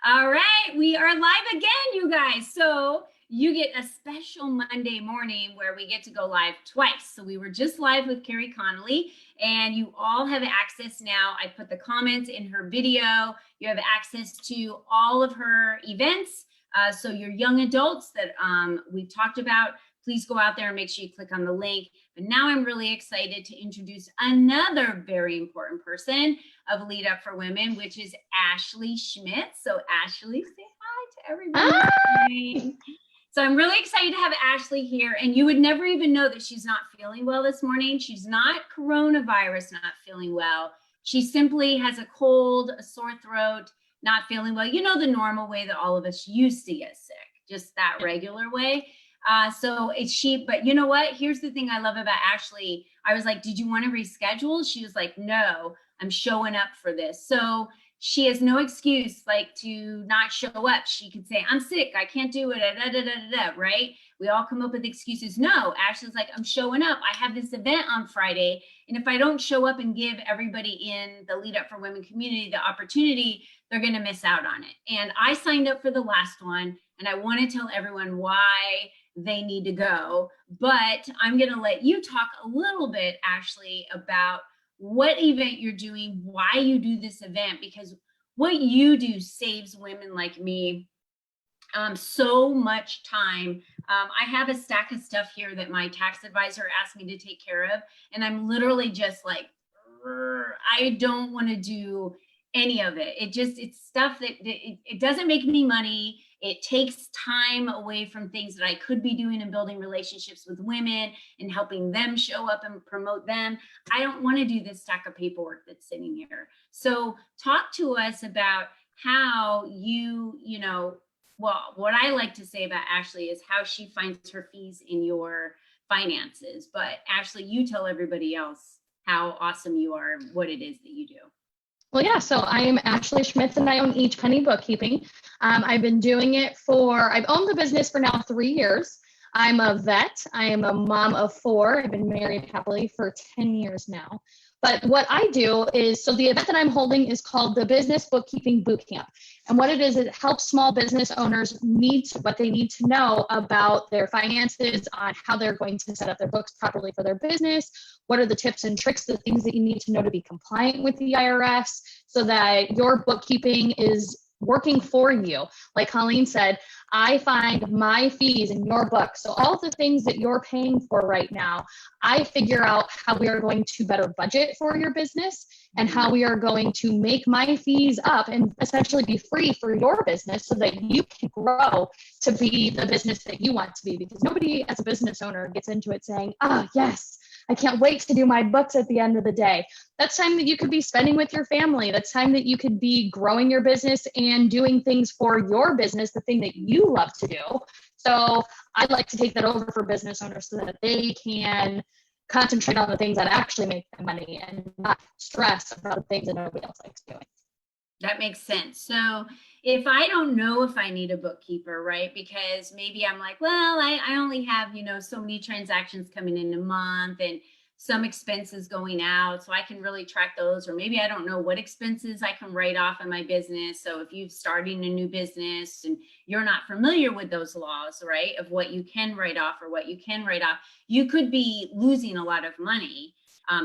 All right, we are live again, you guys. So you get a special Monday morning where we get to go live twice. So we were just live with Carrie Connolly, and you all have access now. I put the comments in her video. You have access to all of her events. So your young adults that we've talked about, please go out there and make sure you click on the link. But now I'm really excited to introduce another very important person of Lead Up for Women, which is Ashley Schmidt. So Ashley, say hi to everybody. So I'm really excited to have Ashley here, and you would never even know that she's not feeling well this morning. She's not coronavirus, not feeling well. She simply has a cold, a sore throat, not feeling well. You know, the normal way that all of us used to get sick, just that regular way. So it's she, but you know what? Here's the thing I love about Ashley. I was like, did you want to reschedule? She was like, no, I'm showing up for this. So she has no excuse like to not show up. She could say, I'm sick, I can't do it, right? We all come up with excuses. No, Ashley's like, I'm showing up. I have this event on Friday. And if I don't show up and give everybody in the Lead Up for Women community the opportunity, they're going to miss out on it. And I signed up for the last one, and I want to tell everyone why they need to go. But I'm going to let you talk a little bit, Ashley, about what event you're doing, why you do this event, because what you do saves women like me so much time. I have a stack of stuff here that my tax advisor asked me to take care of, and I'm literally just like, I don't want to do any of it. It's stuff that it doesn't make me money. It takes time away from things that I could be doing and building relationships with women and helping them show up and promote them. I don't want to do this stack of paperwork that's sitting here. So talk to us about how well, what I like to say about Ashley is how she finds her fees in your finances. But Ashley, you tell everybody else how awesome you are, what it is that you do. Well, yeah, so I'm Ashley Schmidt, and I own Each Penny Bookkeeping. I've been doing it I've owned the business for now 3 years. I'm a vet. I am a mom of 4. I've been married happily for 10 years now. But what I do is, so the event that I'm holding is called the Business Bookkeeping Bootcamp. And what it is, it helps small business owners what they need to know about their finances, on how they're going to set up their books properly for their business. What are the tips and tricks, the things that you need to know to be compliant with the IRS so that your bookkeeping is working for you. Like Colleen said, I find my fees in your book. So all the things that you're paying for right now, I figure out how we are going to better budget for your business and how we are going to make my fees up and essentially be free for your business so that you can grow to be the business that you want to be. Because nobody as a business owner gets into it saying, yes, I can't wait to do my books at the end of the day. That's time that you could be spending with your family. That's time that you could be growing your business and doing things for your business, the thing that you love to do. So I'd like to take that over for business owners so that they can concentrate on the things that actually make them money and not stress about the things that nobody else likes doing. That makes sense. So if I don't know if I need a bookkeeper, right? Because maybe I'm like, well, I only have, so many transactions coming in a month and some expenses going out, so I can really track those. Or maybe I don't know what expenses I can write off in my business. So if you're starting a new business and you're not familiar with those laws, right, of what you can write off or what you can write off, you could be losing a lot of money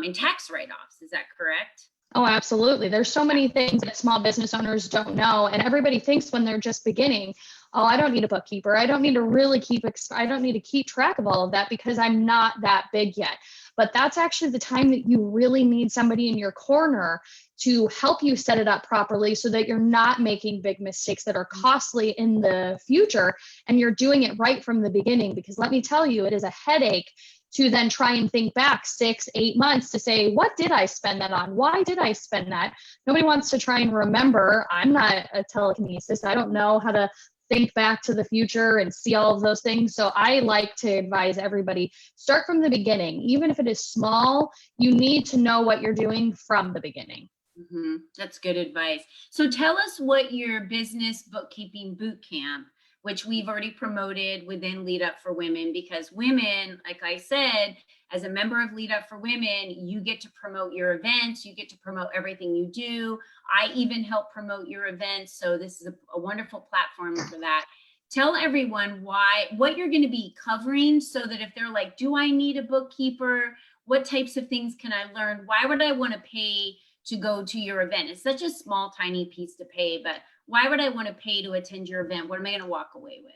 in tax write-offs. Is that correct? Oh, absolutely. There's so many things that small business owners don't know. And everybody thinks when they're just beginning, oh, I don't need a bookkeeper. I don't need to keep track of all of that because I'm not that big yet. But that's actually the time that you really need somebody in your corner to help you set it up properly so that you're not making big mistakes that are costly in the future and you're doing it right from the beginning. Because let me tell you, it is a headache to then try and think back 6-8 months to say, what did I spend that on? Why did I spend that? Nobody wants to try and remember. I'm not a telekinesis. I don't know how to think back to the future and see all of those things. So I like to advise everybody, start from the beginning. Even if it is small, you need to know what you're doing from the beginning. Mm-hmm. That's good advice. So tell us what your business bookkeeping bootcamp which we've already promoted within Lead Up for Women, because women, like I said, as a member of Lead Up for Women, you get to promote your events, you get to promote everything you do. I even help promote your events. So this is a wonderful platform for that. Tell everyone what you're going to be covering, so that if they're like, do I need a bookkeeper? What types of things can I learn? Why would I want to pay to go to your event? It's such a small, tiny piece to pay, but why would I want to pay to attend your event? What am I going to walk away with?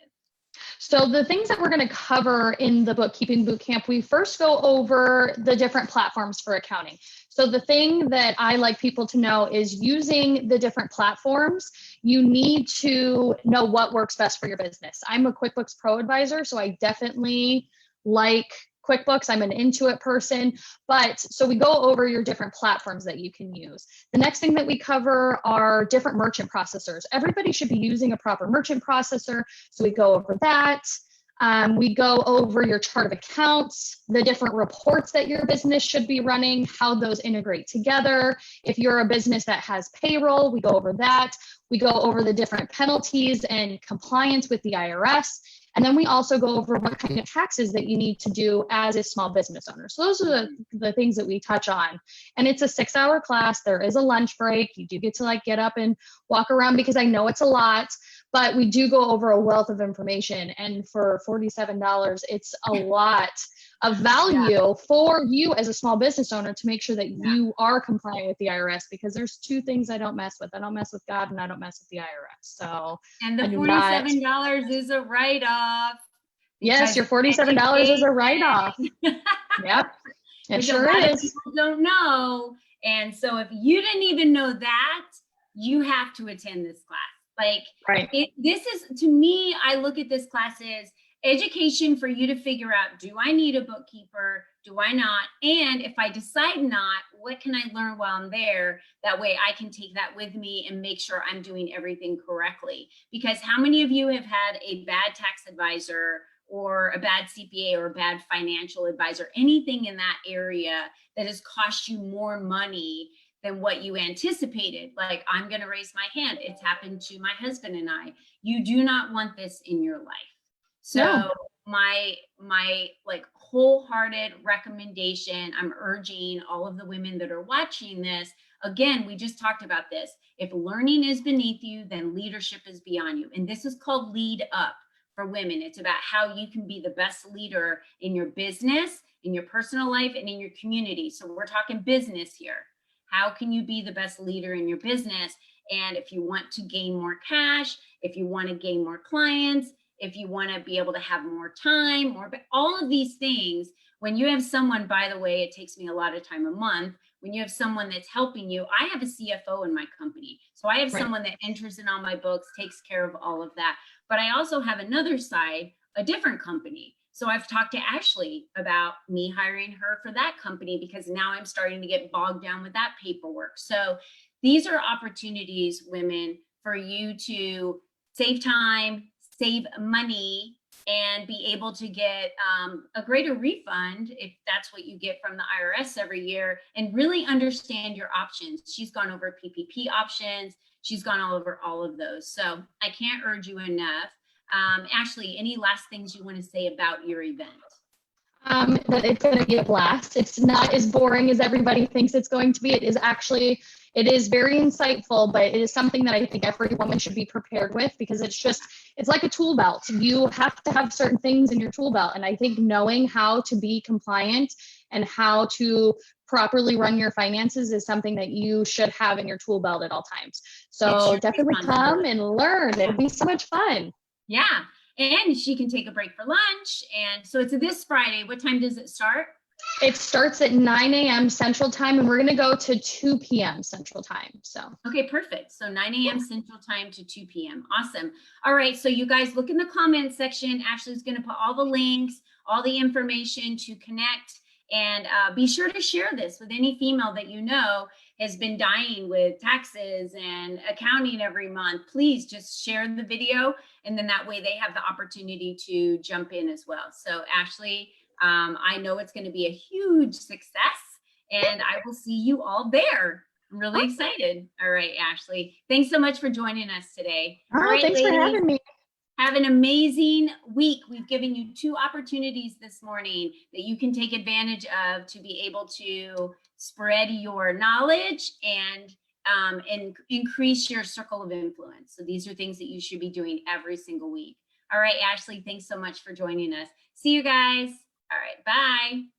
So the things that we're going to cover in the Bookkeeping Bootcamp, we first go over the different platforms for accounting. So the thing that I like people to know is, using the different platforms, you need to know what works best for your business. I'm a QuickBooks Pro advisor, so I definitely like QuickBooks. I'm an Intuit person, but so we go over your different platforms that you can use. The next thing that we cover are different merchant processors. Everybody should be using a proper merchant processor, so we go over that. We go over your chart of accounts, the different reports that your business should be running, how those integrate together. If you're a business that has payroll, we go over that. We go over the different penalties and compliance with the IRS. And then we also go over what kind of taxes that you need to do as a small business owner. So those are the things that we touch on. And it's a 6-hour class. There is a lunch break. You do get to like get up and walk around, because I know it's a lot, but we do go over a wealth of information. And for $47, it's a lot of value for you as a small business owner to make sure that you are compliant with the IRS, because there's two things I don't mess with. I don't mess with God, and I don't mess with the IRS. So, and the $47 is a write-off. Yes, your $47 is a write-off. Yep, it sure is. People don't know. And so if you didn't even know that, you have to attend this class. Like, this is, to me, I look at this class as education for you to figure out, do I need a bookkeeper? Do I not? And if I decide not, what can I learn while I'm there? That way I can take that with me and make sure I'm doing everything correctly. Because how many of you have had a bad tax advisor, or a bad CPA, or a bad financial advisor, anything in that area that has cost you more money than what you anticipated? Like, I'm going to raise my hand. It's happened to my husband and I. You do not want this in your life. So my like wholehearted recommendation, I'm urging all of the women that are watching this, again, we just talked about this. If learning is beneath you, then leadership is beyond you. And this is called Lead Up for Women. It's about how you can be the best leader in your business, in your personal life, and in your community. So we're talking business here. How can you be the best leader in your business? And if you want to gain more cash, if you want to gain more clients, if you want to be able to have more time, all of these things, when you have someone, by the way, it takes me a lot of time a month, when you have someone that's helping you. I have a CFO in my company. So I have someone that enters in all my books, takes care of all of that. But I also have another side, a different company. So I've talked to Ashley about me hiring her for that company, because now I'm starting to get bogged down with that paperwork. So these are opportunities, women, for you to save time, save money, and be able to get a greater refund if that's what you get from the IRS every year, and really understand your options. She's gone over PPP options. She's gone all over all of those. So I can't urge you enough. Ashley, any last things you want to say about your event? That it's going to be a blast. It's not as boring as everybody thinks it's going to be. It is very insightful, but it is something that I think every woman should be prepared with, because it's like a tool belt. You have to have certain things in your tool belt. And I think knowing how to be compliant and how to properly run your finances is something that you should have in your tool belt at all times. So definitely come and learn. It'll be so much fun. Yeah. And she can take a break for lunch. And so it's this Friday. What time does it start? It starts at 9 a.m. Central Time, and we're going to go to 2 p.m. Central Time. So, okay, perfect. So 9 a.m. Central Time to 2 p.m. Awesome. All right. So you guys look in the comments section. Ashley's going to put all the links, all the information to connect, and be sure to share this with any female that you know has been dying with taxes and accounting every month. Please just share the video, and then that way they have the opportunity to jump in as well. So Ashley, I know it's going to be a huge success, and I will see you all there. I'm really excited. All right, Ashley, thanks so much for joining us today. All right, thanks for having me. Have an amazing week. We've given you 2 opportunities this morning that you can take advantage of to be able to spread your knowledge and increase your circle of influence. So these are things that you should be doing every single week. All right, Ashley, thanks so much for joining us. See you guys. All right, bye.